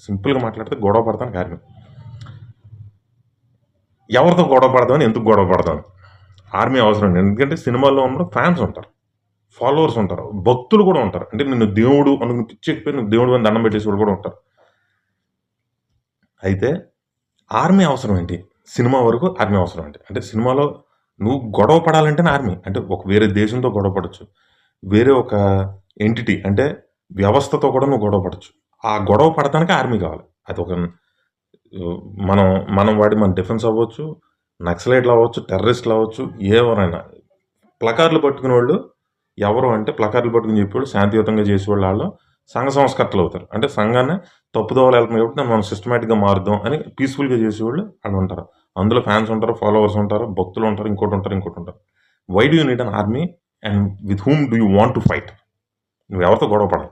సింపుల్గా మాట్లాడితే గొడవ పడతానికి ఆర్మీ. ఎవరితో గొడవ పడదామని, ఎందుకు గొడవ పడదాం, ఆర్మీ అవసరం. ఎందుకంటే సినిమాల్లో ఉన్న ఫ్యాన్స్ ఉంటారు, ఫాలోవర్స్ ఉంటారు, భక్తులు కూడా ఉంటారు. అంటే నిన్ను దేవుడు అనుకుని పిచ్చెక్కిపోయి నువ్వు దేవుడు అని దండం పెట్టేసి వాళ్ళు కూడా ఉంటారు. అయితే ఆర్మీ అవసరం ఏంటి? సినిమా వరకు ఆర్మీ అవసరం ఏంటి? అంటే సినిమాలో నువ్వు గొడవ పడాలంటేనే ఆర్మీ. అంటే ఒక వేరే దేశంతో గొడవ పడచ్చు, వేరే ఒక ఎంటిటీ అంటే వ్యవస్థతో కూడా నువ్వు గొడవ పడచ్చు. ఆ గొడవ పడటానికి ఆర్మీ కావాలి. అది ఒక మనం మనం వాడి మన డిఫెన్స్ అవ్వచ్చు, నక్సలైట్లు అవ్వచ్చు, టెర్రరిస్టులు అవ్వచ్చు, ఎవరైనా ప్లకార్లు పట్టుకునే వాళ్ళు ఎవరు అంటే ప్లకార్లు పట్టుకుని చెప్పేవాళ్ళు, శాంతియుతంగా చేసేవాళ్ళు వాళ్ళు సంఘ సంస్కర్తలు అవుతారు. అంటే సంఘాన్ని తప్పుదోవలు వెళ్తుంది కాబట్టి దాన్ని మనం సిస్టమేటిక్గా మారుద్దాం అని పీస్ఫుల్గా చేసేవాళ్ళు వాళ్ళు ఉంటారు. అందులో ఫ్యాన్స్ ఉంటారు, ఫాలోవర్స్ ఉంటారు, భక్తులు ఉంటారు, ఇంకోటి ఉంటారు. Why do you need an army and with whom do you want to fight? నువ్వు ఎవరితో గొడవ పడాలి?